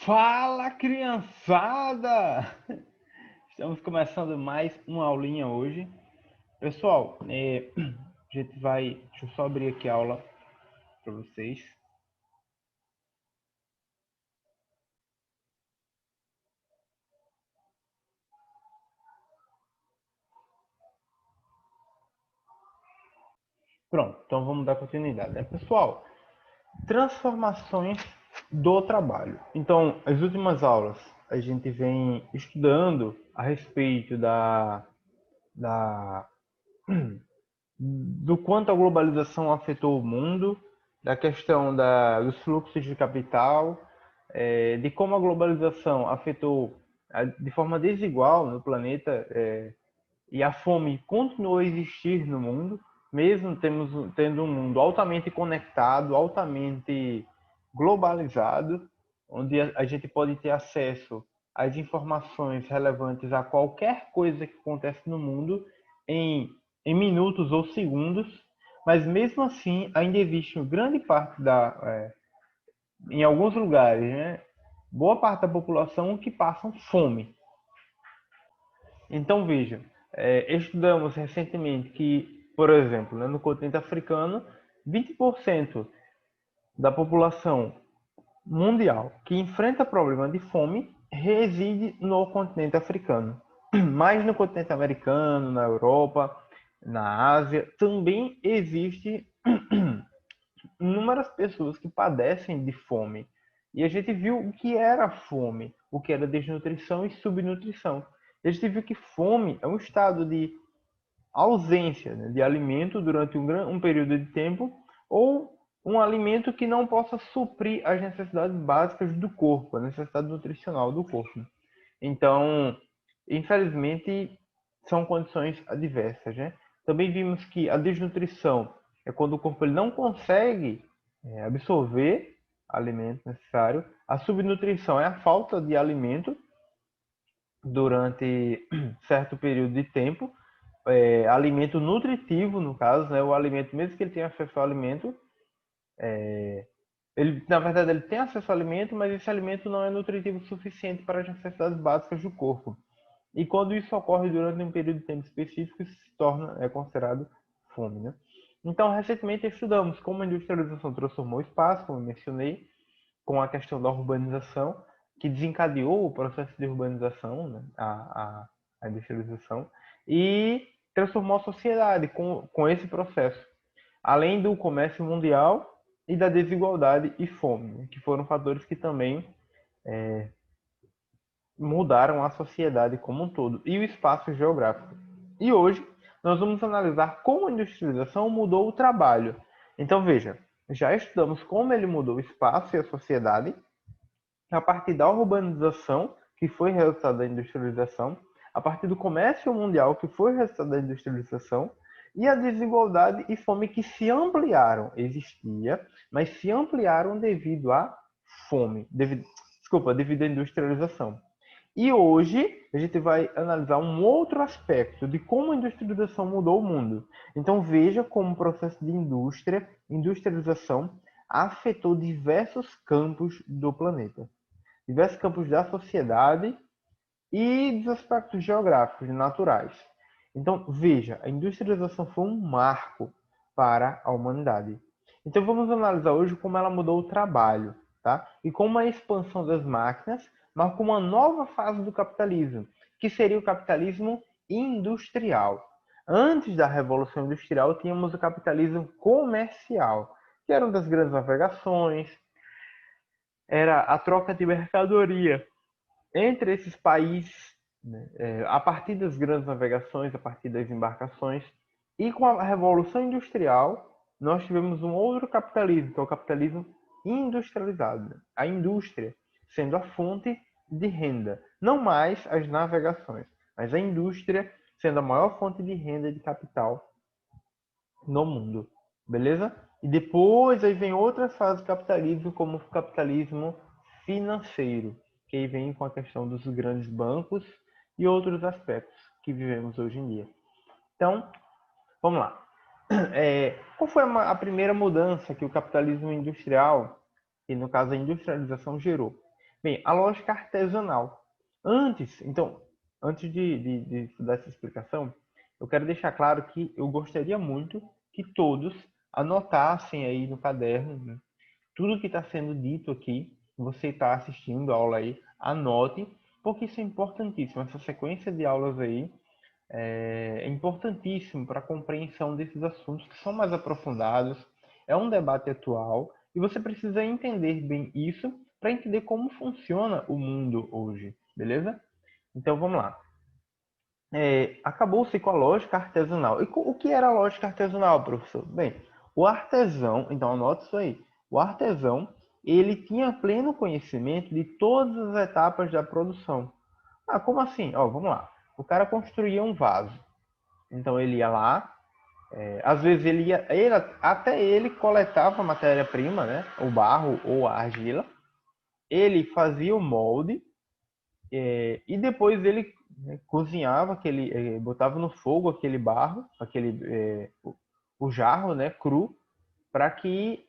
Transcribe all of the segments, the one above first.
Fala, criançada! Estamos começando mais uma aulinha hoje. Pessoal, a gente vai... Deixa eu só abrir aqui a aula para vocês. Pronto, então vamos dar continuidade, né? Pessoal, transformações do trabalho. Então, as últimas aulas a gente vem estudando a respeito da do quanto a globalização afetou o mundo, da questão dos fluxos de capital, de como a globalização afetou de forma desigual no planeta, e a fome continuou a existir no mundo, mesmo tendo um mundo altamente conectado, altamente globalizado, onde a gente pode ter acesso às informações relevantes a qualquer coisa que acontece no mundo em, em minutos ou segundos, mas mesmo assim ainda existe uma grande parte em alguns lugares, né, boa parte da população que passam fome. Então, veja, estudamos recentemente que, por exemplo, né, no continente africano, 20% da população mundial que enfrenta problema de fome reside no continente africano. Mas no continente americano, na Europa, na Ásia, também existe inúmeras pessoas que padecem de fome. E a gente viu o que era fome, o que era desnutrição e subnutrição. A gente viu que fome é um estado de ausência, né, de alimento durante um período de tempo ou um alimento que não possa suprir as necessidades básicas do corpo, a necessidade nutricional do corpo. Então, infelizmente, são condições adversas, né? Também vimos que a desnutrição é quando o corpo ele não consegue absorver alimento necessário. A subnutrição é a falta de alimento durante certo período de tempo. Alimento nutritivo, no caso, né? O alimento, mesmo que ele tenha acesso ao alimento, na verdade, ele tem acesso ao alimento, mas esse alimento não é nutritivo o suficiente para as necessidades básicas do corpo. E quando isso ocorre durante um período de tempo específico, isso se torna, é considerado fome, né? Então, recentemente estudamos como a industrialização transformou o espaço, como eu mencionei, com a questão da urbanização, que desencadeou o processo de urbanização, né? A industrialização, e transformou a sociedade com esse processo, além do comércio mundial e da desigualdade e fome, né? Que foram fatores que também mudaram a sociedade como um todo e o espaço geográfico. E hoje nós vamos analisar como a industrialização mudou o trabalho. Então veja, já estudamos como ele mudou o espaço e a sociedade a partir da urbanização, que foi resultado da industrialização, a partir do comércio mundial, que foi resultado da industrialização, e a desigualdade e fome que se ampliaram. Existia, mas se ampliaram devido à fome, devido à industrialização. E hoje a gente vai analisar um outro aspecto de como a industrialização mudou o mundo. Então veja como o processo de industrialização afetou diversos campos do planeta, diversos campos da sociedade e dos aspectos geográficos e naturais. Então veja, a industrialização foi um marco para a humanidade. Então vamos analisar hoje como ela mudou o trabalho, tá? E como a expansão das máquinas marcou uma nova fase do capitalismo, que seria o capitalismo industrial. Antes da Revolução Industrial, tínhamos o capitalismo comercial, que eram das grandes navegações, era a troca de mercadoria entre esses países, né, a partir das grandes navegações, a partir das embarcações. E com a Revolução Industrial, nós tivemos um outro capitalismo, que é o capitalismo industrializado. A indústria sendo a fonte de renda. Não mais as navegações, mas a indústria sendo a maior fonte de renda e de capital no mundo. Beleza? E depois aí vem outras fases do capitalismo, como o capitalismo financeiro, que aí vem com a questão dos grandes bancos e outros aspectos que vivemos hoje em dia. Então, vamos lá. Qual foi a primeira mudança que o capitalismo industrial, e no caso a industrialização, gerou? Bem, a lógica artesanal. Antes de dar essa explicação, eu quero deixar claro que eu gostaria muito que todos anotassem aí no caderno, né, tudo que está sendo dito aqui. Você está assistindo a aula aí, anote, porque isso é importantíssimo. Essa sequência de aulas aí é importantíssimo para a compreensão desses assuntos que são mais aprofundados. É um debate atual e você precisa entender bem isso para entender como funciona o mundo hoje, beleza? Então vamos lá. Acabou-se com a lógica artesanal. E o que era a lógica artesanal, professor? Bem, o artesão, então anota isso aí. O artesão, ele tinha pleno conhecimento de todas as etapas da produção. Ah, como assim? Ó, vamos lá. O cara construía um vaso. Então ele ia lá, às vezes até ele coletava a matéria-prima, né? O barro ou a argila. Ele fazia o molde, e depois ele, né, cozinhava botava no fogo aquele barro, o jarro, né, cru, para que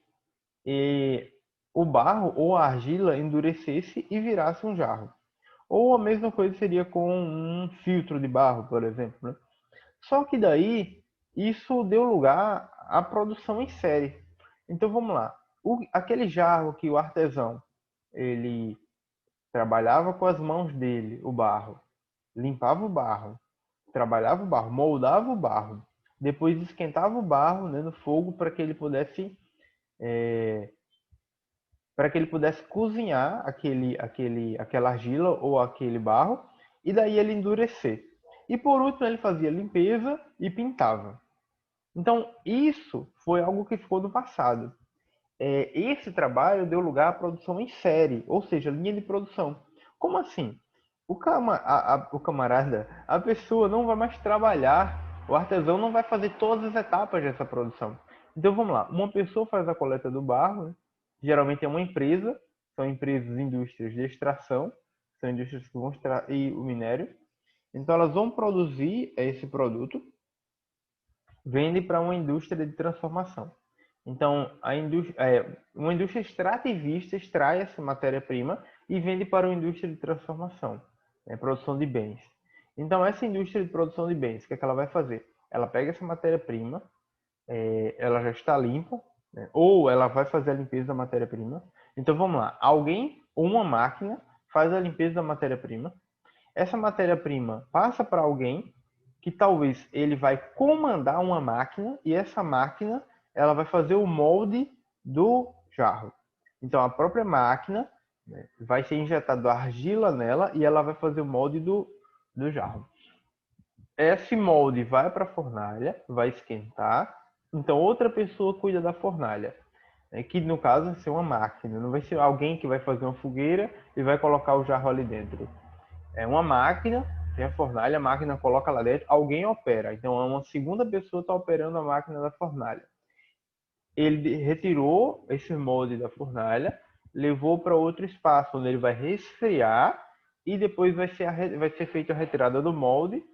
o barro ou a argila endurecesse e virasse um jarro. Ou a mesma coisa seria com um filtro de barro, por exemplo, né? Só que daí isso deu lugar à produção em série. Então vamos lá. Aquele jarro que o artesão ele trabalhava com as mãos dele, o barro, limpava o barro, trabalhava o barro, moldava o barro, depois esquentava o barro, né, no fogo para que ele pudesse cozinhar aquela argila ou aquele barro, e daí ele endurecer. E por último ele fazia limpeza e pintava. Então, isso foi algo que ficou do passado. Esse trabalho deu lugar à produção em série, ou seja, linha de produção. Como assim? O camarada, a pessoa não vai mais trabalhar, o artesão não vai fazer todas as etapas dessa produção. Então vamos lá, uma pessoa faz a coleta do barro, né? Geralmente é uma empresa, são empresas, indústrias de extração, são indústrias que vão extrair o minério. Então elas vão produzir esse produto, vende para uma indústria de transformação. Então, uma indústria extrativista extrai essa matéria-prima e vende para uma indústria de transformação, né, produção de bens. Então, essa indústria de produção de bens, o que é que ela vai fazer? Ela pega essa matéria-prima, ela já está limpa, né, ou ela vai fazer a limpeza da matéria-prima. Então, vamos lá. Alguém ou uma máquina faz a limpeza da matéria-prima. Essa matéria-prima passa para alguém que talvez ele vai comandar uma máquina e essa máquina ela vai fazer o molde do jarro. Então a própria máquina, né, vai ser injetado argila nela e ela vai fazer o molde do jarro. Esse molde vai para a fornalha, vai esquentar. Então outra pessoa cuida da fornalha, né, que no caso vai ser uma máquina, não vai ser alguém que vai fazer uma fogueira e vai colocar o jarro ali dentro. É uma máquina, tem a fornalha, a máquina coloca lá dentro, alguém opera. Então, uma segunda pessoa está operando a máquina da fornalha. Ele retirou esse molde da fornalha, levou para outro espaço, onde ele vai resfriar e depois vai ser feita a retirada do molde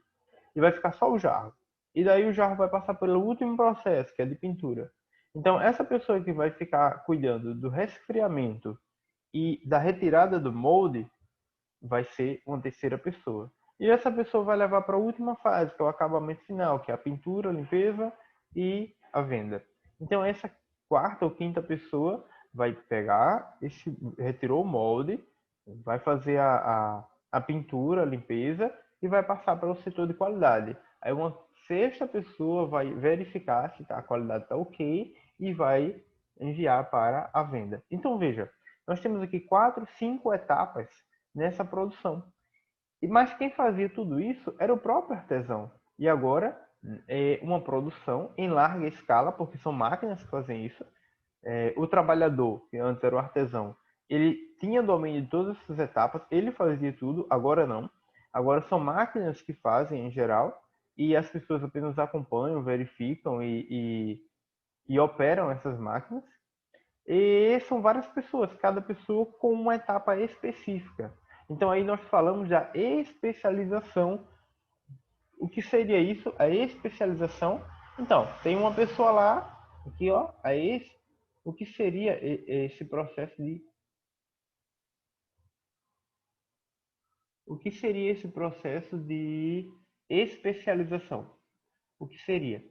e vai ficar só o jarro. E daí o jarro vai passar pelo último processo, que é de pintura. Então, essa pessoa que vai ficar cuidando do resfriamento e da retirada do molde vai ser uma terceira pessoa. E essa pessoa vai levar para a última fase, que é o acabamento final, que é a pintura, a limpeza e a venda. Então essa quarta ou quinta pessoa vai pegar retirou o molde, vai fazer a pintura, a limpeza e vai passar para o setor de qualidade. Aí uma sexta pessoa vai verificar se a qualidade está ok e vai enviar para a venda. Então veja, nós temos aqui 4, 5 etapas nessa produção. Mas quem fazia tudo isso era o próprio artesão. E agora, uma produção em larga escala, porque são máquinas que fazem isso. O trabalhador, que antes era o artesão, ele tinha domínio de todas essas etapas, ele fazia tudo, agora não. Agora são máquinas que fazem em geral, e as pessoas apenas acompanham, verificam e operam essas máquinas. E são várias pessoas, cada pessoa com uma etapa específica. Então aí nós falamos da especialização. O que seria isso? A especialização. Então, tem uma pessoa lá, aqui ó, o que seria esse processo de o que seria esse processo de especialização? O que seria?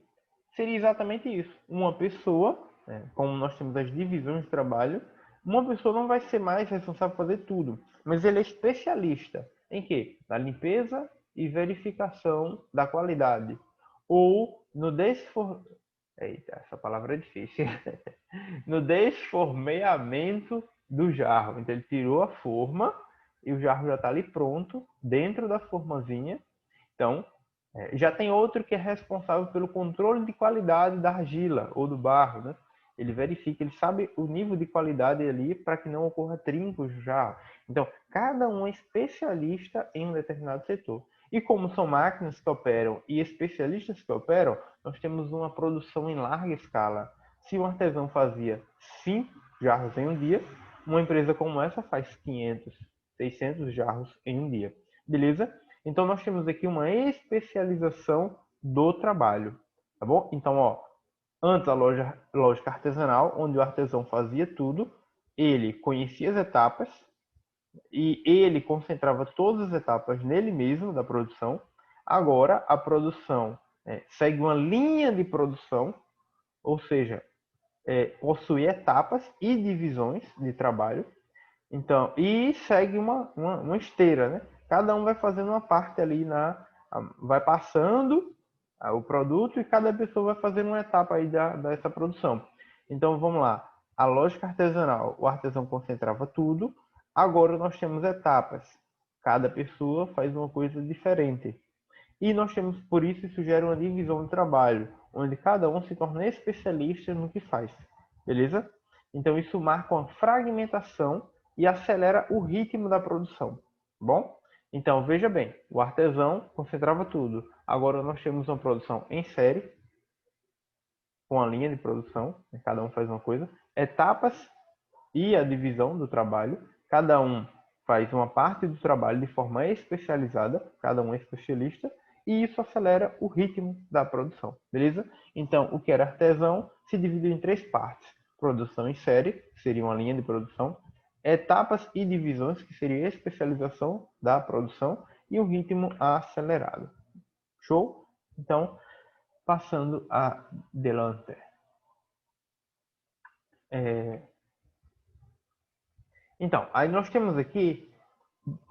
Seria exatamente isso. Uma pessoa, né, como nós temos as divisões de trabalho, uma pessoa não vai ser mais responsável por fazer tudo, mas ele é especialista em quê? Na limpeza e verificação da qualidade. Ou no Eita, essa palavra é difícil. No desformeamento do jarro. Então ele tirou a forma e o jarro já está ali pronto, dentro da formazinha. Então, já tem outro que é responsável pelo controle de qualidade da argila ou do barro, né? Ele verifica, ele sabe o nível de qualidade ali para que não ocorra trincos no jarro. Então, cada um é especialista em um determinado setor. E como são máquinas que operam e especialistas que operam, nós temos uma produção em larga escala. Se um artesão fazia 5 jarros em um dia, uma empresa como essa faz 500, 600 jarros em um dia. Beleza? Então, nós temos aqui uma especialização do trabalho, tá bom? Então, ó, antes a lógica artesanal, onde o artesão fazia tudo, ele conhecia as etapas e ele concentrava todas as etapas nele mesmo da produção. Agora, a produção segue uma linha de produção, ou seja, possui etapas e divisões de trabalho. Então, e segue uma esteira, né? Cada um vai fazendo uma parte ali vai passando o produto e cada pessoa vai fazendo uma etapa aí dessa produção. Então, vamos lá. A lógica artesanal, o artesão concentrava tudo. Agora nós temos etapas. Cada pessoa faz uma coisa diferente. E nós temos, por isso gera uma divisão de trabalho, onde cada um se torna especialista no que faz. Beleza? Então isso marca uma fragmentação e acelera o ritmo da produção. Bom? Então veja bem, o artesão concentrava tudo. Agora nós temos uma produção em série, com a linha de produção, cada um faz uma coisa, etapas e a divisão do trabalho. Cada um faz uma parte do trabalho de forma especializada, cada um é especialista, e isso acelera o ritmo da produção, beleza? Então, o que era artesão se dividiu em 3 partes. Produção em série, que seria uma linha de produção, etapas e divisões, que seria a especialização da produção, e um ritmo acelerado. Show? Então, passando adelante. Então, aí nós temos aqui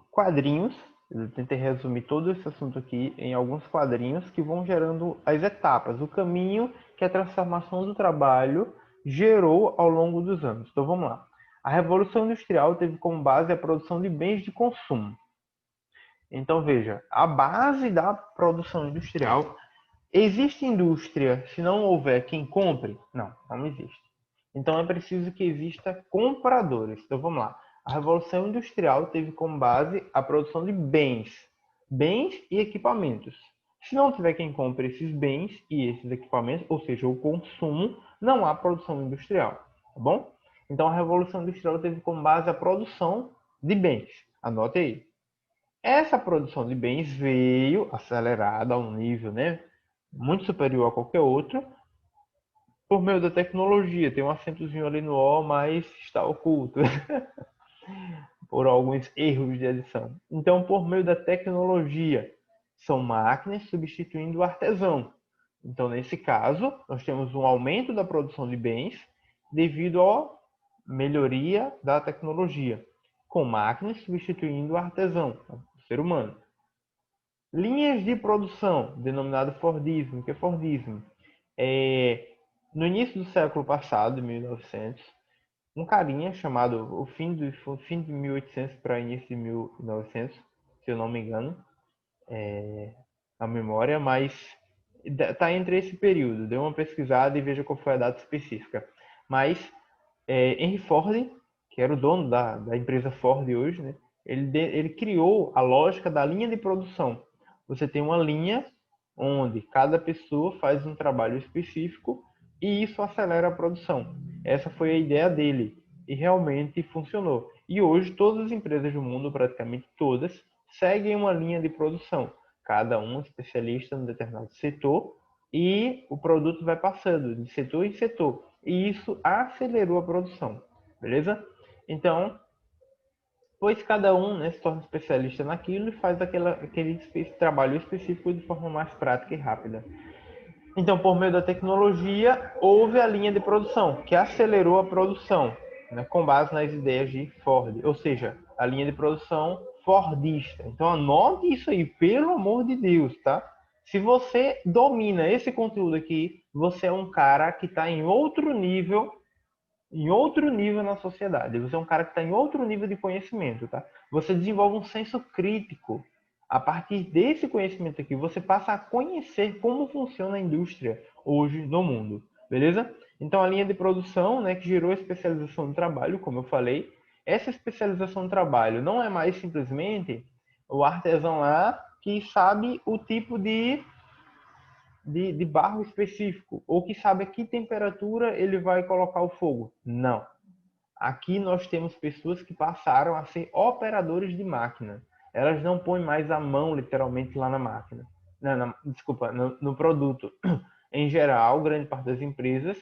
quadrinhos. Eu tentei resumir todo esse assunto aqui em alguns quadrinhos que vão gerando as etapas, o caminho que a transformação do trabalho gerou ao longo dos anos. Então vamos lá. A Revolução Industrial teve como base a produção de bens de consumo. Então veja, a base da produção industrial, existe indústria se não houver quem compre? Não, não existe. Então é preciso que exista compradores. Então vamos lá. A Revolução Industrial teve como base a produção de bens e equipamentos. Se não tiver quem compre esses bens e esses equipamentos, ou seja, o consumo, não há produção industrial, tá bom? Então a Revolução Industrial teve como base a produção de bens. Anote aí. Essa produção de bens veio acelerada a um nível, né, muito superior a qualquer outro, por meio da tecnologia. Tem um acentozinho ali no O, mas está oculto por alguns erros de edição. Então, por meio da tecnologia, são máquinas substituindo o artesão. Então, nesse caso, nós temos um aumento da produção de bens devido à melhoria da tecnologia, com máquinas substituindo o artesão, o ser humano. Linhas de produção, denominado Fordismo. O que é Fordismo? No início do século passado, 1900, um carinha chamado o fim de 1800 para início de 1900, se eu não me engano, a memória, mas está entre esse período. Dê uma pesquisada e veja qual foi a data específica. Mas Henry Ford, que era o dono da empresa Ford hoje, né, ele criou a lógica da linha de produção. Você tem uma linha onde cada pessoa faz um trabalho específico e isso acelera a produção. Essa foi a ideia dele e realmente funcionou. E hoje todas as empresas do mundo, praticamente todas, seguem uma linha de produção, cada um especialista em um determinado setor, e o produto vai passando de setor em setor. E isso acelerou a produção, beleza? Então, pois cada um, né, se torna especialista naquilo e faz aquele trabalho específico de forma mais prática e rápida. Então, por meio da tecnologia, houve a linha de produção, que acelerou a produção, né, com base nas ideias de Ford, ou seja, a linha de produção fordista. Então, anote isso aí, pelo amor de Deus, tá? Se você domina esse conteúdo aqui, você é um cara que está em outro nível na sociedade. Você é um cara que está em outro nível de conhecimento, tá? Você desenvolve um senso crítico. A partir desse conhecimento aqui, você passa a conhecer como funciona a indústria hoje no mundo, beleza? Então, a linha de produção, né, que gerou a especialização do trabalho, como eu falei, essa especialização do trabalho não é mais simplesmente o artesão lá que sabe o tipo de barro específico, ou que sabe a que temperatura ele vai colocar o fogo. Não. Aqui nós temos pessoas que passaram a ser operadores de máquina. Elas não põem mais a mão, literalmente, lá na máquina. Desculpa, no produto. Em geral, grande parte das empresas,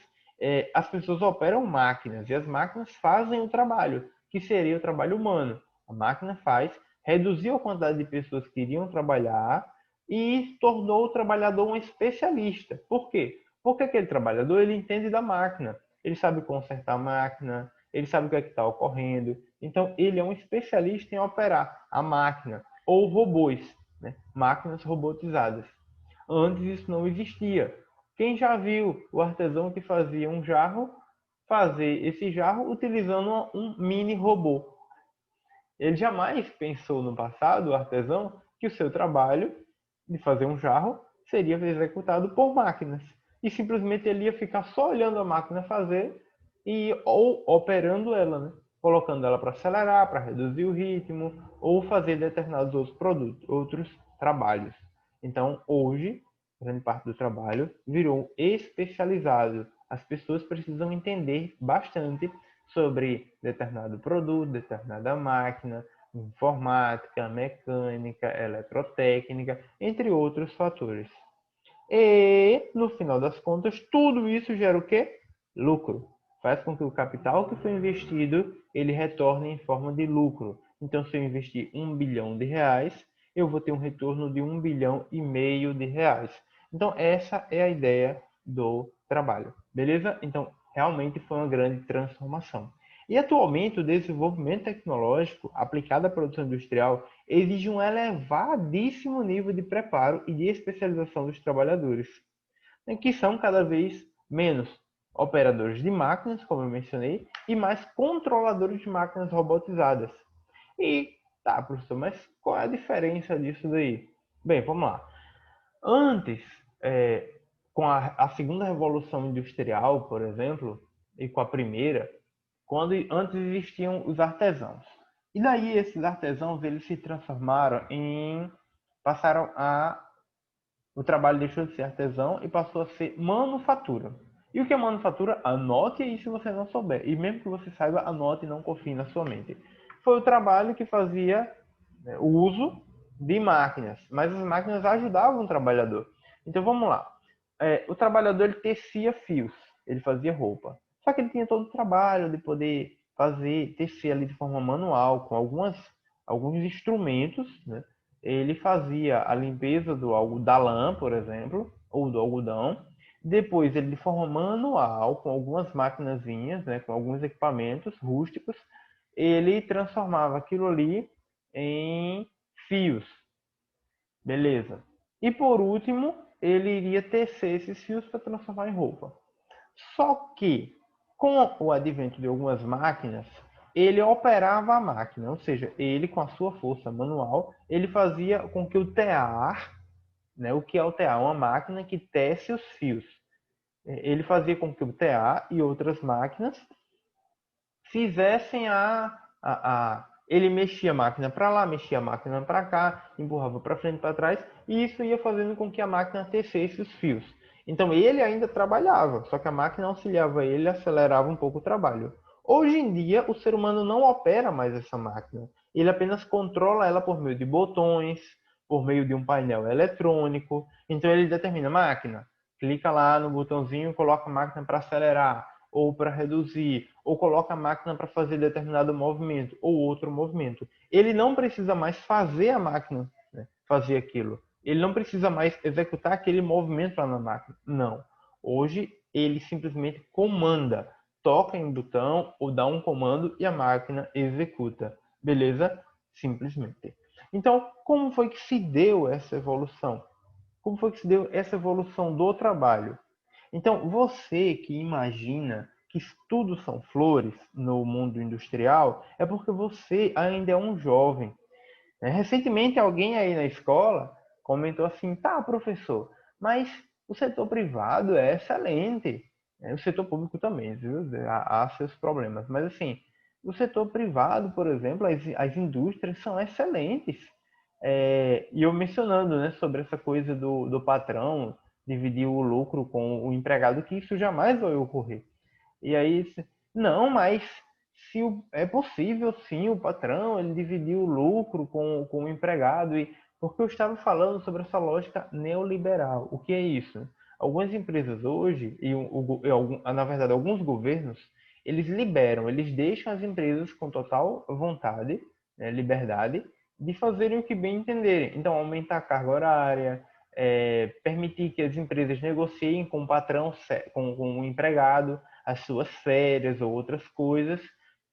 as pessoas operam máquinas e as máquinas fazem o trabalho, que seria o trabalho humano. A máquina faz, reduziu a quantidade de pessoas que iriam trabalhar e tornou o trabalhador um especialista. Por quê? Porque aquele trabalhador ele entende da máquina, ele sabe consertar a máquina, ele sabe o que é que está ocorrendo. Então, ele é um especialista em operar a máquina ou robôs, né? Máquinas robotizadas. Antes isso não existia. Quem já viu o artesão que fazia um jarro fazer esse jarro utilizando um mini robô? Ele jamais pensou no passado, o artesão, que o seu trabalho de fazer um jarro seria executado por máquinas. E simplesmente ele ia ficar só olhando a máquina fazer ou operando ela, né? Colocando ela para acelerar, para reduzir o ritmo, ou fazer determinados outros produtos, outros trabalhos. Então, hoje, grande parte do trabalho virou especializado. As pessoas precisam entender bastante sobre determinado produto, determinada máquina, informática, mecânica, eletrotécnica, entre outros fatores. E, no final das contas, tudo isso gera o quê? Lucro. Faz com que o capital que foi investido, ele retorne em forma de lucro. Então, se eu investir R$ 1 bilhão, eu vou ter um retorno de 1,5 bilhão de reais. Então, essa é a ideia do trabalho. Beleza? Então, realmente foi uma grande transformação. E atualmente o desenvolvimento tecnológico aplicado à produção industrial exige um elevadíssimo nível de preparo e de especialização dos trabalhadores, né, que são cada vez menos operadores de máquinas, como eu mencionei, e mais controladores de máquinas robotizadas. E tá, professor, mas qual é a diferença disso daí? Bem, vamos lá. Antes, com a segunda revolução industrial, por exemplo, e com a primeira, antes existiam os artesãos. E daí esses artesãos eles se transformaram passaram a o trabalho deixou de ser artesão e passou a ser manufatura. E o que é manufatura? Anote aí se você não souber. E mesmo que você saiba, anote e não confie na sua mente. Foi o trabalho que fazia, né, o uso de máquinas, mas as máquinas ajudavam o trabalhador. Então vamos lá. O trabalhador ele tecia fios, ele fazia roupa. Só que ele tinha todo o trabalho de poder tecer ali de forma manual, com alguns instrumentos, né? Ele fazia a limpeza da lã, por exemplo, ou do algodão. Depois, ele de forma manual, com algumas maquinazinhas, né, com alguns equipamentos rústicos, ele transformava aquilo ali em fios. Beleza. E por último, ele iria tecer esses fios para transformar em roupa. Só que, com o advento de algumas máquinas, ele operava a máquina, ou seja, ele com a sua força manual, ele fazia com que o tear, né, o que é o tear? Uma máquina que tece os fios. Ele fazia com que o tear e outras máquinas fizessem ele mexia a máquina para lá, mexia a máquina para cá, empurrava para frente e para trás, e isso ia fazendo com que a máquina tecesse os fios. Então ele ainda trabalhava, só que a máquina auxiliava ele, acelerava um pouco o trabalho. Hoje em dia, o ser humano não opera mais essa máquina. Ele apenas controla ela por meio de botões, por meio de um painel eletrônico. Então ele determina: máquina, clica lá no botãozinho, coloca a máquina para acelerar. ou para reduzir, ou coloca a máquina para fazer determinado movimento ou outro movimento. Ele não precisa mais fazer a máquina, né, fazer aquilo. Ele não precisa mais executar aquele movimento lá na máquina. Não. Hoje ele simplesmente comanda, toca em um botão ou dá um comando e a máquina executa. Beleza? Simplesmente. Então, como foi que se deu essa evolução? Como foi que se deu essa evolução do trabalho? Então, você que imagina que tudo são flores no mundo industrial, é porque você ainda é um jovem. Recentemente, alguém aí na escola comentou assim: tá, professor, mas o setor privado é excelente. O setor público também, viu? Há seus problemas. Mas, assim, o setor privado, por exemplo, as indústrias são excelentes. E eu mencionando, né, sobre essa coisa do patrão dividir o lucro com o empregado, que isso jamais vai ocorrer. E aí, não, mas se é possível sim o patrão ele dividir o lucro com o empregado, porque eu estava falando sobre essa lógica neoliberal. O que é isso? Algumas empresas hoje, na verdade alguns governos, eles liberam, eles deixam as empresas com total vontade, né, liberdade, de fazerem o que bem entenderem. Então, aumentar a carga horária, permitir que as empresas negociem com o patrão, com o empregado, as suas férias ou outras coisas,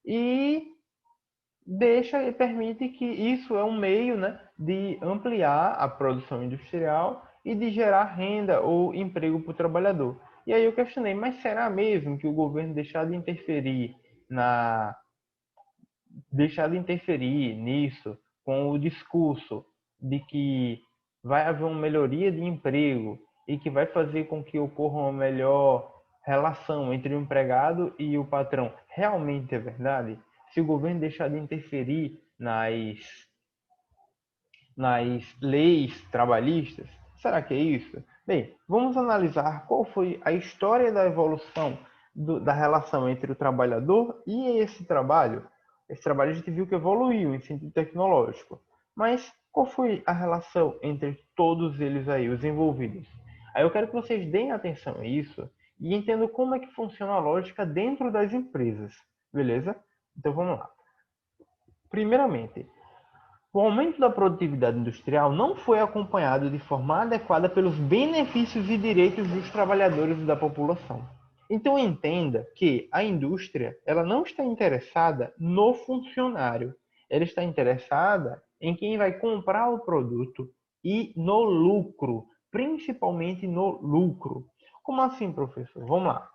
e deixa e permite que isso é um meio, né, de ampliar a produção industrial e de gerar renda ou emprego para o trabalhador. E aí eu questionei, mas será mesmo que o governo na deixar de interferir nisso com o discurso de que vai haver uma melhoria de emprego e que vai fazer com que ocorra uma melhor relação entre o empregado e o patrão, realmente é verdade? Se o governo deixar de interferir nas leis trabalhistas, será que é isso? Bem, vamos analisar qual foi a história da evolução da relação entre o trabalhador e esse trabalho. Esse trabalho a gente viu que evoluiu em sentido tecnológico, mas qual foi a relação entre todos eles aí, os envolvidos? Aí eu quero que vocês deem atenção a isso e entendam como é que funciona a lógica dentro das empresas, beleza? Então vamos lá. Primeiramente, o aumento da produtividade industrial não foi acompanhado de forma adequada pelos benefícios e direitos dos trabalhadores e da população. Então entenda que a indústria ela não está interessada no funcionário, ela está interessada em quem vai comprar o produto e no lucro, principalmente no lucro. Como assim, professor? Vamos lá.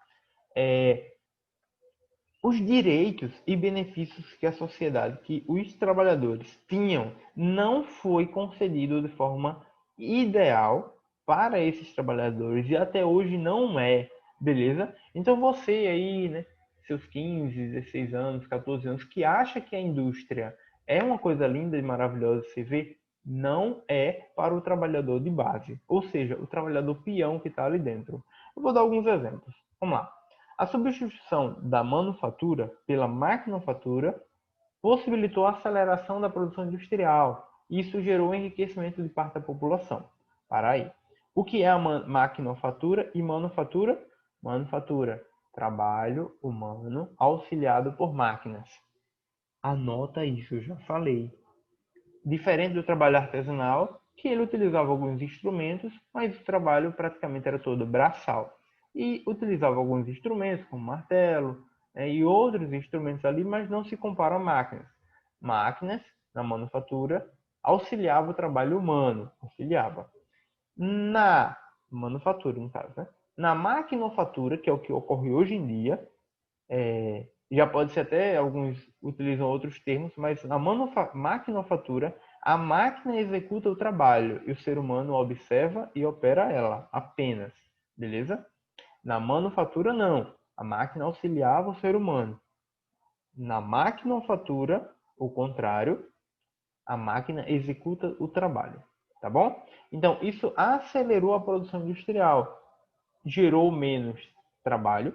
Os direitos e benefícios que a sociedade, que os trabalhadores tinham, não foi concedido de forma ideal para esses trabalhadores e até hoje não é, beleza? Então você aí, né, seus 15, 16 anos, 14 anos, que acha que a indústria é uma coisa linda e maravilhosa de se ver, não é para o trabalhador de base, ou seja, o trabalhador peão que está ali dentro. Eu vou dar alguns exemplos. Vamos lá. A substituição da manufatura pela maquinofatura possibilitou a aceleração da produção industrial. Isso gerou enriquecimento de parte da população. Para aí. O que é a maquinofatura e manufatura? Manufatura, trabalho humano auxiliado por máquinas. Anota isso, eu já falei. Diferente do trabalho artesanal, que ele utilizava alguns instrumentos, mas o trabalho praticamente era todo braçal. E utilizava alguns instrumentos, como martelo, e outros instrumentos ali, mas não se compara a máquinas. Máquinas, na manufatura, auxiliava o trabalho humano, auxiliava. Na manufatura, no caso, né? Na maquinofatura, que é o que ocorre hoje em dia, já pode ser até, alguns utilizam outros termos, mas na maquinofatura, a máquina executa o trabalho e o ser humano observa e opera ela apenas, beleza? Na manufatura, não. A máquina auxiliava o ser humano. Na maquinofatura, o contrário, a máquina executa o trabalho, tá bom? Então, isso acelerou a produção industrial, gerou menos trabalho,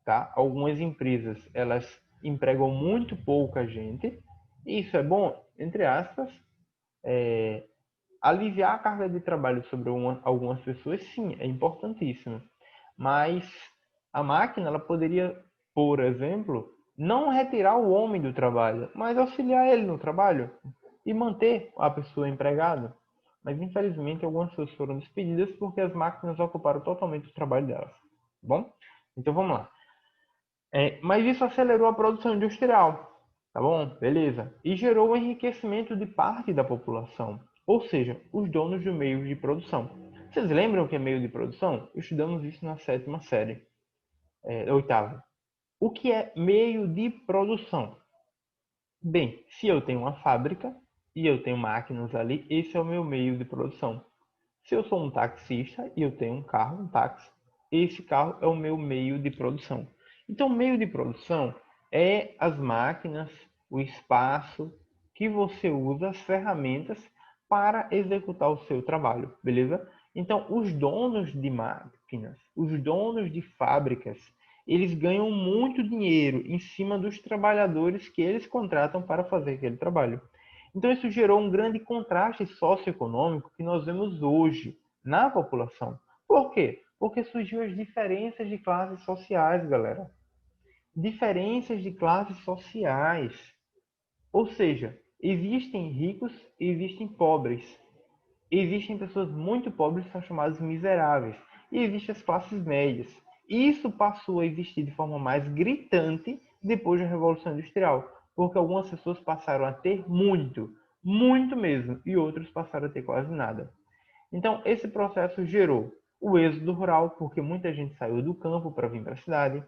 tá? Algumas empresas, elas empregam muito pouca gente. Isso é bom, entre aspas, aliviar a carga de trabalho sobre algumas pessoas, sim, é importantíssimo. Mas A máquina ela poderia, por exemplo, não retirar o homem do trabalho, mas auxiliar ele no trabalho e manter a pessoa empregada. Mas infelizmente algumas pessoas foram despedidas porque as máquinas ocuparam totalmente o trabalho delas. Tá bom? Então vamos lá. Mas isso acelerou a produção industrial, tá bom? Beleza. E gerou o enriquecimento de parte da população, ou seja, os donos de meios de produção. Vocês lembram o que é meio de produção? Estudamos isso na sétima série, oitava. O que é meio de produção? Bem, se eu tenho uma fábrica e eu tenho máquinas ali, esse é o meu meio de produção. Se eu sou um taxista e eu tenho um carro, um táxi, esse carro é o meu meio de produção. Então, meio de produção é as máquinas, o espaço que você usa, as ferramentas para executar o seu trabalho, beleza? Então, os donos de máquinas, os donos de fábricas, eles ganham muito dinheiro em cima dos trabalhadores que eles contratam para fazer aquele trabalho. Então, isso gerou um grande contraste socioeconômico que nós vemos hoje na população. Por quê? Porque surgiu as diferenças de classes sociais, galera. Diferenças de classes sociais. Ou seja, existem ricos e existem pobres. Existem pessoas muito pobres que são chamadas miseráveis. E existem as classes médias. Isso passou a existir de forma mais gritante depois da Revolução Industrial, porque algumas pessoas passaram a ter muito, muito mesmo, e outros passaram a ter quase nada. Então, esse processo gerou o êxodo rural, porque muita gente saiu do campo para vir para a cidade,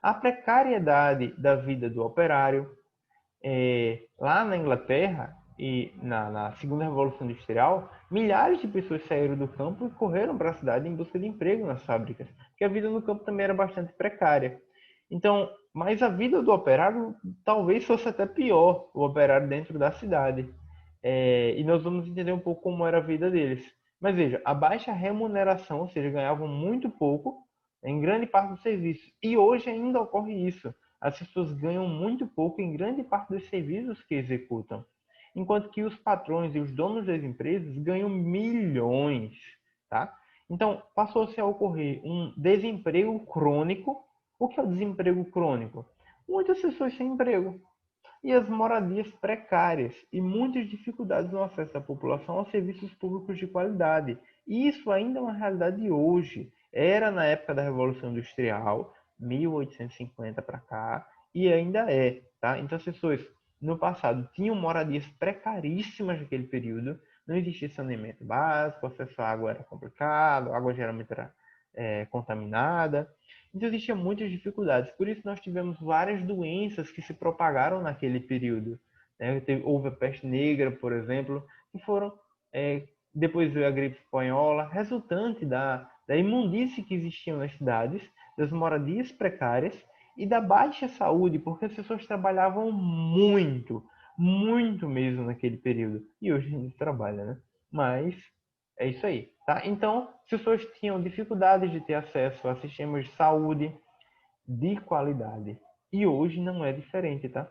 a precariedade da vida do operário, lá na Inglaterra e na segunda revolução industrial, milhares de pessoas saíram do campo e correram para a cidade em busca de emprego nas fábricas, porque a vida no campo também era bastante precária. Então, mas a vida do operário talvez fosse até pior, o operário dentro da cidade. E nós vamos entender um pouco como era a vida deles. Mas veja, a baixa remuneração, ou seja, ganhavam muito pouco em grande parte do serviço. E hoje ainda ocorre isso. As pessoas ganham muito pouco em grande parte dos serviços que executam, enquanto que os patrões e os donos das empresas ganham milhões, tá? Então, passou-se a ocorrer um desemprego crônico. O que é o desemprego crônico? Muitas pessoas sem emprego e as moradias precárias e muitas dificuldades no acesso da população aos serviços públicos de qualidade. E isso ainda é uma realidade hoje. Era na época da Revolução Industrial, 1850 para cá, e ainda é, tá? Então as pessoas no passado tinham moradias precaríssimas naquele período, não existia saneamento básico, acesso à água era complicado, a água geralmente era contaminada. Então existiam muitas dificuldades. Por isso nós tivemos várias doenças que se propagaram naquele período. Houve a peste negra, por exemplo, que foram depois veio a gripe espanhola, resultante da imundície que existiam nas cidades, das moradias precárias e da baixa saúde, porque as pessoas trabalhavam muito, muito mesmo naquele período. E hoje a gente trabalha, né? Mas é isso aí, tá? Então, as pessoas tinham dificuldades de ter acesso a sistemas de saúde de qualidade. E hoje não é diferente, tá?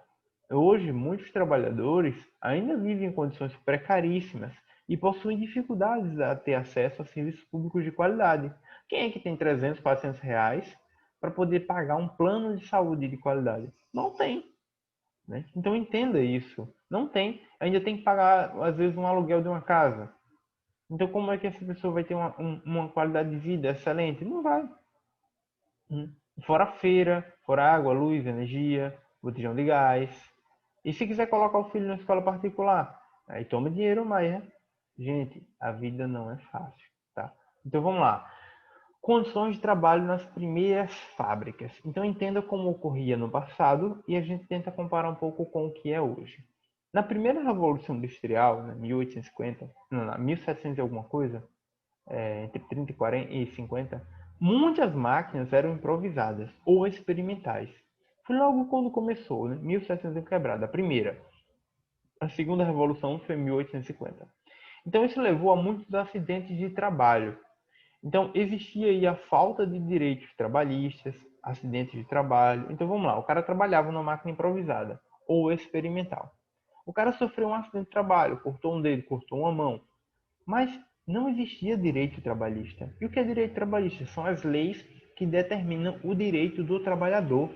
Hoje, muitos trabalhadores ainda vivem em condições precaríssimas e possuem dificuldades a ter acesso a serviços públicos de qualidade. Quem é que tem 300, 400 reais para poder pagar um plano de saúde de qualidade? Não tem, né? Então entenda isso. Não tem. Ainda tem que pagar, às vezes, um aluguel de uma casa. Então, como é que essa pessoa vai ter uma qualidade de vida excelente? Não vai. Fora feira, fora água, luz, energia, botijão de gás. E se quiser colocar o filho na escola particular, aí toma dinheiro mais, né? Gente, a vida não é fácil, tá? Então vamos lá. Condições de trabalho nas primeiras fábricas. Então entenda como ocorria no passado e a gente tenta comparar um pouco com o que é hoje. Na primeira Revolução Industrial, né, 1850, não, 1700 e alguma coisa, entre 30 e 40 e 50, muitas máquinas eram improvisadas ou experimentais. Foi logo quando começou, né? 1700 quebrada, a primeira. A segunda revolução foi em 1850. Então isso levou a muitos acidentes de trabalho. Então existia aí a falta de direitos trabalhistas, acidentes de trabalho. Então vamos lá, o cara trabalhava numa máquina improvisada ou experimental. O cara sofreu um acidente de trabalho, cortou um dedo, cortou uma mão. Mas não existia direito trabalhista. E o que é direito trabalhista? São as leis que determinam o direito do trabalhador.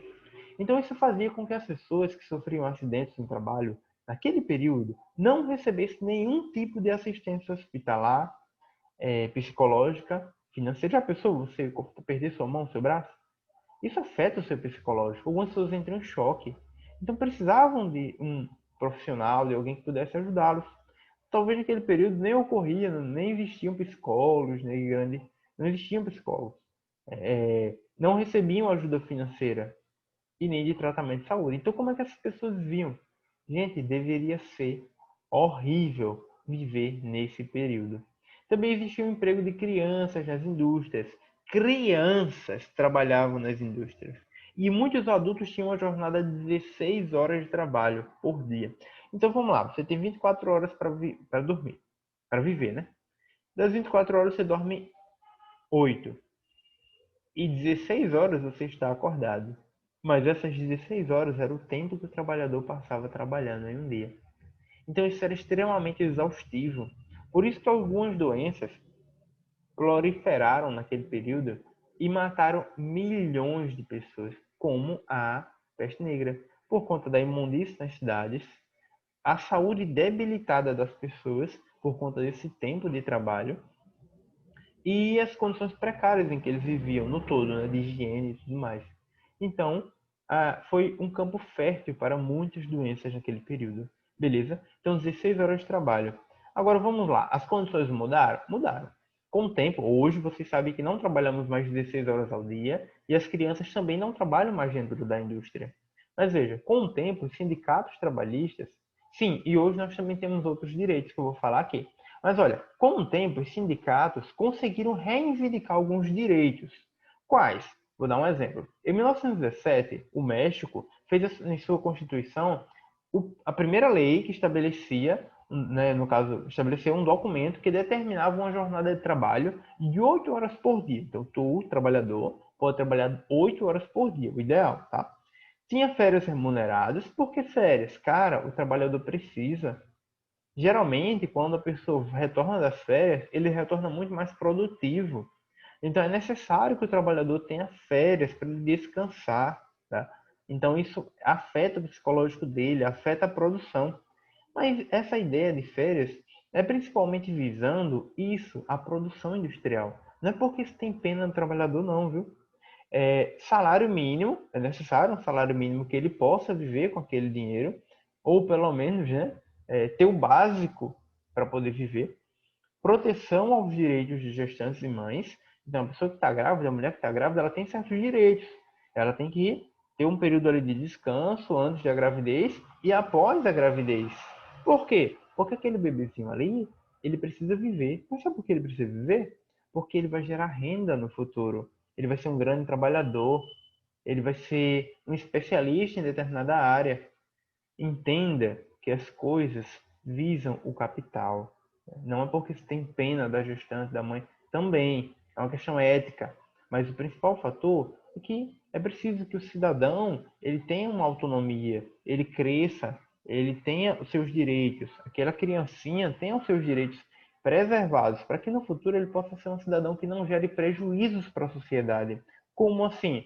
Então, isso fazia com que as pessoas que sofriam acidentes no trabalho, naquele período, não recebessem nenhum tipo de assistência hospitalar, psicológica, financeira. Já pensou você perder sua mão, seu braço? Isso afeta o seu psicológico. Algumas pessoas entram em choque. Então, precisavam de um profissional, de alguém que pudesse ajudá-los. Talvez naquele período nem ocorria, nem existiam psicólogos, não existiam psicólogos. Não recebiam ajuda financeira e nem de tratamento de saúde. Então, como é que essas pessoas viam? Gente, deveria ser horrível viver nesse período. Também existia o emprego de crianças nas indústrias. Crianças trabalhavam nas indústrias. E muitos adultos tinham uma jornada de 16 horas de trabalho por dia. Então vamos lá, você tem 24 horas para dormir, para viver, né? Das 24 horas você dorme 8. E 16 horas você está acordado. Mas essas 16 horas era o tempo que o trabalhador passava trabalhando em um dia. Então isso era extremamente exaustivo. Por isso que algumas doenças proliferaram naquele período e mataram milhões de pessoas, como a peste negra, por conta da imundície nas cidades, a saúde debilitada das pessoas por conta desse tempo de trabalho e as condições precárias em que eles viviam no todo, né, de higiene e tudo mais. Então, foi um campo fértil para muitas doenças naquele período. Beleza? Então, 16 horas de trabalho. Agora vamos lá. As condições mudaram? Mudaram. Com o tempo, hoje vocês sabem que não trabalhamos mais 16 horas ao dia e as crianças também não trabalham mais dentro da indústria. Mas veja, com o tempo, os sindicatos trabalhistas, sim, e hoje nós também temos outros direitos que eu vou falar aqui. Mas olha, com o tempo, os sindicatos conseguiram reivindicar alguns direitos. Quais? Vou dar um exemplo. Em 1917, o México fez em sua Constituição a primeira lei que estabelecia, né, no caso, estabeleceu um documento que determinava uma jornada de trabalho de 8 horas por dia. Então, tu, trabalhador, pode trabalhar 8 horas por dia, o ideal, tá? Tinha férias remuneradas, porque férias, cara, o trabalhador precisa. Geralmente, quando a pessoa retorna das férias, ele retorna muito mais produtivo. Então, é necessário que o trabalhador tenha férias para ele descansar, tá? Então, isso afeta o psicológico dele, afeta a produção. Mas essa ideia de férias é principalmente visando isso, a produção industrial. Não é porque se tem pena do trabalhador, não, viu? Salário mínimo, é necessário um salário mínimo que ele possa viver com aquele dinheiro, ou pelo menos, né, ter o básico para poder viver. Proteção aos direitos de gestantes e mães. Então, a pessoa que está grávida, a mulher que está grávida, ela tem certos direitos. Ela tem que ter um período ali de descanso antes da gravidez e após a gravidez. Por quê? Porque aquele bebezinho ali, ele precisa viver. Mas sabe por que ele precisa viver? Porque ele vai gerar renda no futuro. Ele vai ser um grande trabalhador. Ele vai ser um especialista em determinada área. Entenda que as coisas visam o capital. Não é porque você tem pena da gestante, da mãe, também. É uma questão ética. Mas o principal fator é que é preciso que o cidadão ele tenha uma autonomia, ele cresça, ele tenha os seus direitos, aquela criancinha tenha os seus direitos preservados, para que no futuro ele possa ser um cidadão que não gere prejuízos para a sociedade. Como assim?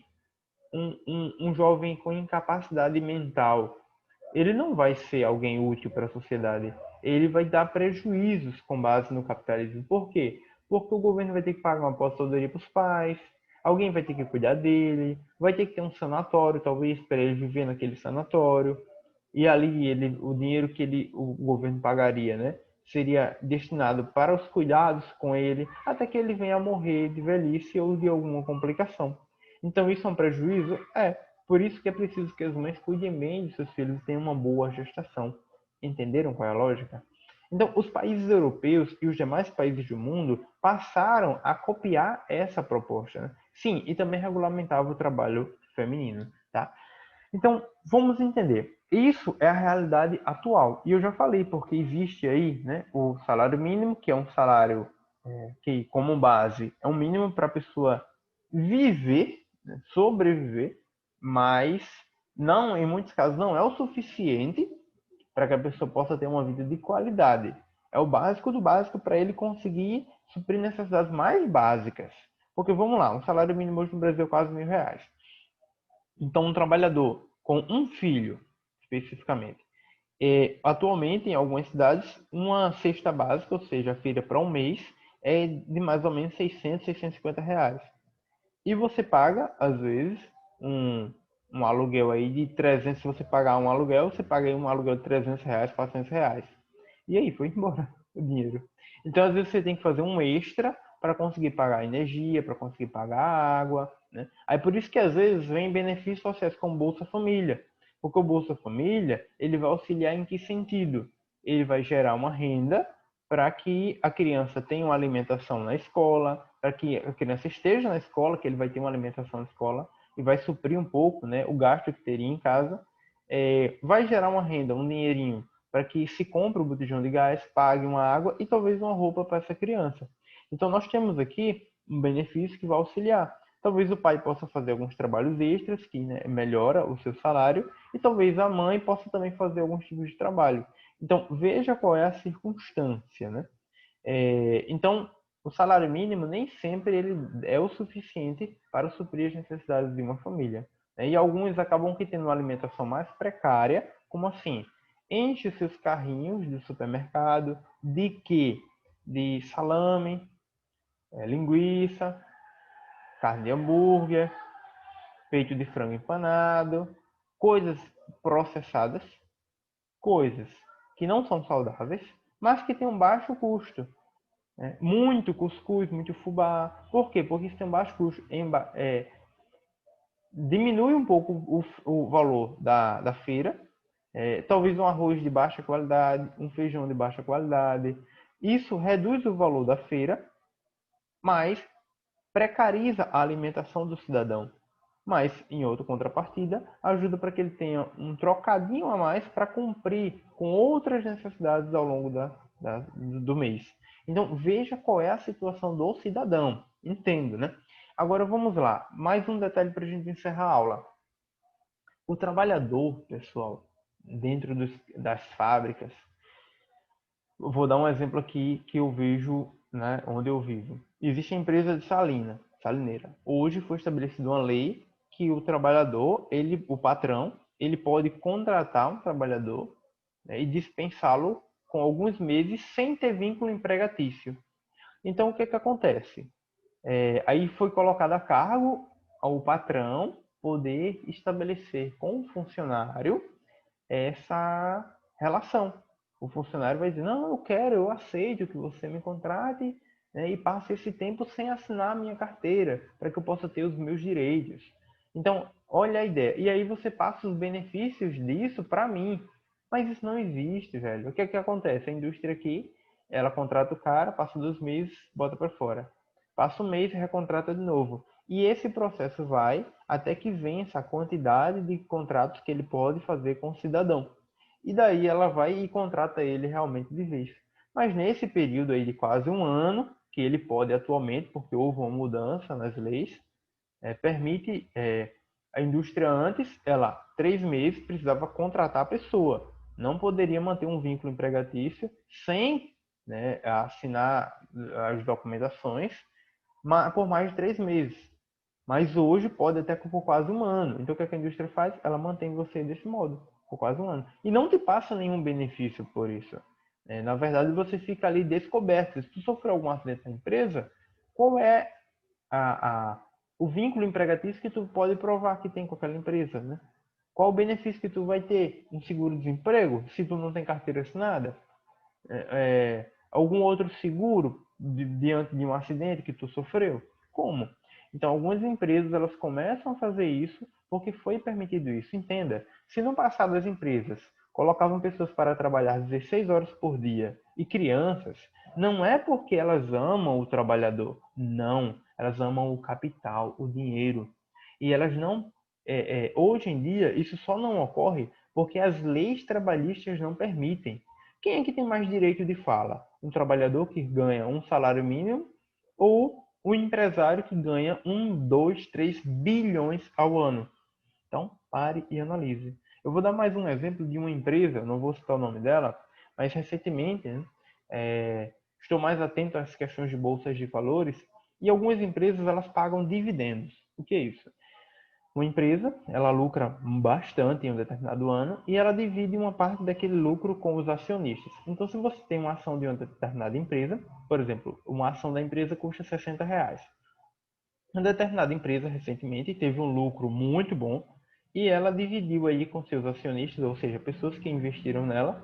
Um jovem com incapacidade mental, ele não vai ser alguém útil para a sociedade. Ele vai dar prejuízos com base no capitalismo. Por quê? Porque o governo vai ter que pagar uma aposentadoria para os pais, alguém vai ter que cuidar dele, vai ter que ter um sanatório, talvez, para ele viver naquele sanatório. E ali o dinheiro que o governo pagaria, né, seria destinado para os cuidados com ele, até que ele venha a morrer de velhice ou de alguma complicação. Então isso é um prejuízo? É. Por isso que é preciso que as mães cuidem bem de seus filhos e tenham uma boa gestação. Entenderam qual é a lógica? Então, os países europeus e os demais países do mundo passaram a copiar essa proposta, né? Sim, e também regulamentava o trabalho feminino, tá? Então, vamos entender. Isso é a realidade atual. E eu já falei, porque existe aí, né, o salário mínimo, que é um salário que, como base, é um mínimo para a pessoa viver, né, sobreviver, mas não, em muitos casos, não é o suficiente para que a pessoa possa ter uma vida de qualidade. É o básico do básico para ele conseguir suprir necessidades mais básicas. Porque vamos lá, um salário mínimo hoje no Brasil é quase R$ 1.000. Então, um trabalhador com um filho, especificamente, atualmente, em algumas cidades, uma cesta básica, ou seja, a feira para um mês, é de mais ou menos R$ 600, R$ 650. E você paga, às vezes, um aluguel aí de 300. Se você pagar um aluguel, você paga aí um aluguel de R$ 300, R$ 400. E aí, foi embora o dinheiro. Então, às vezes, você tem que fazer um extra para conseguir pagar a energia, para conseguir pagar a água, né? Aí, por isso que, às vezes, vem benefícios sociais como Bolsa Família. Porque o Bolsa Família, ele vai auxiliar em que sentido? Ele vai gerar uma renda para que a criança tenha uma alimentação na escola, para que a criança esteja na escola, que ele vai ter uma alimentação na escola e vai suprir um pouco, né, o gasto que teria em casa. Vai gerar uma renda, um dinheirinho, para que se compre o botijão de gás, pague uma água e talvez uma roupa para essa criança. Então nós temos aqui um benefício que vai auxiliar. Talvez o pai possa fazer alguns trabalhos extras, que, né, melhora o seu salário, e talvez a mãe possa também fazer alguns tipos de trabalho. Então, veja qual é a circunstância, né? Então, o salário mínimo nem sempre ele é o suficiente para suprir as necessidades de uma família, né? E alguns acabam que tendo uma alimentação mais precária, como assim? Enche seus carrinhos de supermercado, de quê? De salame, linguiça, carne de hambúrguer, peito de frango empanado, coisas processadas, coisas que não são saudáveis, mas que têm um baixo custo. Muito cuscuz, muito fubá. Por quê? Porque isso tem um baixo custo. Diminui um pouco o valor da feira. Talvez um arroz de baixa qualidade, um feijão de baixa qualidade. Isso reduz o valor da feira, mas precariza a alimentação do cidadão. Mas, em outra contrapartida, ajuda para que ele tenha um trocadinho a mais para cumprir com outras necessidades ao longo do mês. Então, veja qual é a situação do cidadão. Entendo, né? Agora, vamos lá. Mais um detalhe para a gente encerrar a aula. O trabalhador, pessoal, dentro das fábricas, eu vou dar um exemplo aqui que eu vejo, né, onde eu vivo. Existe a empresa de salineira. Hoje foi estabelecida uma lei que o trabalhador, o patrão, ele pode contratar um trabalhador, né, e dispensá-lo com alguns meses sem ter vínculo empregatício. Então, o que acontece? Aí foi colocado a cargo ao patrão poder estabelecer com o funcionário essa relação. O funcionário vai dizer, não, eu quero, eu aceito que você me contrate, né, e passe esse tempo sem assinar a minha carteira, para que eu possa ter os meus direitos. Então, olha a ideia. E aí você passa os benefícios disso para mim. Mas isso não existe, velho. O que é que acontece? A indústria aqui, ela contrata o cara, passa 2 meses, bota para fora. Passa um mês e recontrata de novo. E esse processo vai até que vença a quantidade de contratos que ele pode fazer com o cidadão. E daí ela vai e contrata ele realmente de vez. Mas nesse período aí de quase um ano, que ele pode atualmente, porque houve uma mudança nas leis, permite a indústria antes, ela 3 meses precisava contratar a pessoa, não poderia manter um vínculo empregatício sem, né, assinar as documentações por mais de 3 meses. Mas hoje pode até por quase um ano. Então o que a indústria faz? Ela mantém você desse modo, por quase um ano. E não te passa nenhum benefício por isso. Na verdade, você fica ali descoberto. Se tu sofrer algum acidente na empresa, qual é o vínculo empregatício que tu pode provar que tem com aquela empresa, né? Qual o benefício que tu vai ter? Um seguro-desemprego, se tu não tem carteira assinada? Algum outro seguro diante de um acidente que tu sofreu? Como? Então, algumas empresas elas começam a fazer isso porque foi permitido isso. Entenda, se no passado as empresas colocavam pessoas para trabalhar 16 horas por dia e crianças, não é porque elas amam o trabalhador, não, elas amam o capital, o dinheiro. E elas não, hoje em dia, isso só não ocorre porque as leis trabalhistas não permitem. Quem é que tem mais direito de fala? Um trabalhador que ganha um salário mínimo ou o empresário que ganha 1, 2, 3 bilhões ao ano? Então, pare e analise. Eu vou dar mais um exemplo de uma empresa, não vou citar o nome dela, mas recentemente, né, estou mais atento às questões de bolsas de valores E algumas empresas, elas pagam dividendos. O que é isso? Uma empresa, ela lucra bastante em um determinado ano e ela divide uma parte daquele lucro com os acionistas. Então, se você tem uma ação de uma determinada empresa, por exemplo, uma ação da empresa custa R$ 60. Uma determinada empresa recentemente teve um lucro muito bom e ela dividiu aí com seus acionistas, ou seja, pessoas que investiram nela.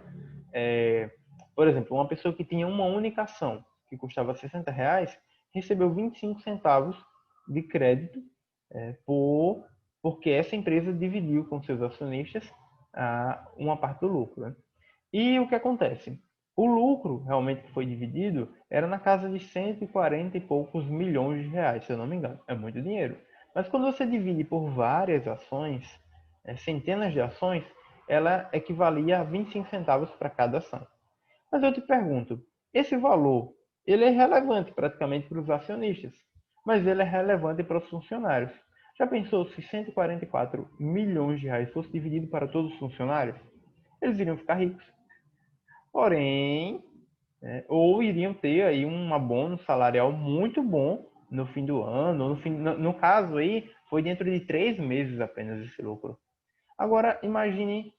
É, por exemplo, uma pessoa que tinha uma única ação que custava R$ 60 recebeu 25 centavos de crédito porque essa empresa dividiu com seus acionistas uma parte do lucro. Né? E o que acontece? O lucro realmente que foi dividido era na casa de 140 e poucos milhões de reais, se eu não me engano. É muito dinheiro. Mas quando você divide por várias ações, centenas de ações, ela equivalia a 25 centavos para cada ação. Mas eu te pergunto, esse valor, ele é relevante praticamente para os acionistas, mas ele é relevante para os funcionários. Já pensou se 144 milhões de reais fosse dividido para todos os funcionários? Eles iriam ficar ricos. Porém, ou iriam ter aí um abono salarial muito bom no fim do ano, no caso aí, foi dentro de 3 meses apenas esse lucro. Agora, imagine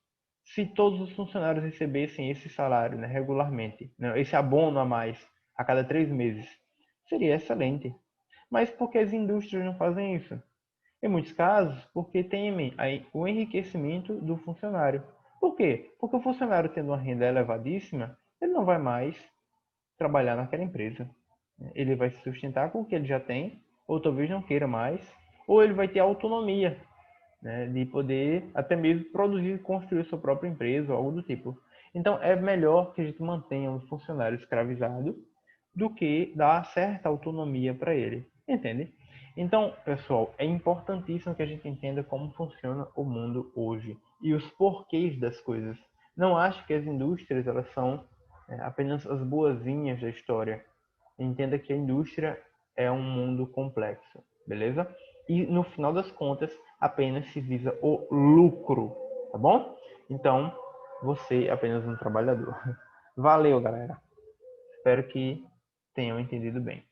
se todos os funcionários recebessem esse salário, né, regularmente, né, esse abono a mais a cada 3 meses. Seria excelente. Mas por que as indústrias não fazem isso? Em muitos casos, porque temem aí o enriquecimento do funcionário. Por quê? Porque o funcionário tendo uma renda elevadíssima, ele não vai mais trabalhar naquela empresa. Ele vai se sustentar com o que ele já tem, ou talvez não queira mais, ou ele vai ter autonomia, né, de poder até mesmo produzir e construir sua própria empresa ou algo do tipo. Então, é melhor que a gente mantenha um funcionário escravizado do que dar certa autonomia para ele, entende? Então, pessoal, é importantíssimo que a gente entenda como funciona o mundo hoje e os porquês das coisas. Não acho que as indústrias elas são apenas as boazinhas da história. Entenda que a indústria é um mundo complexo, beleza? E no final das contas, apenas se visa o lucro, tá bom? Então, você é apenas um trabalhador. Valeu, galera. Espero que tenham entendido bem.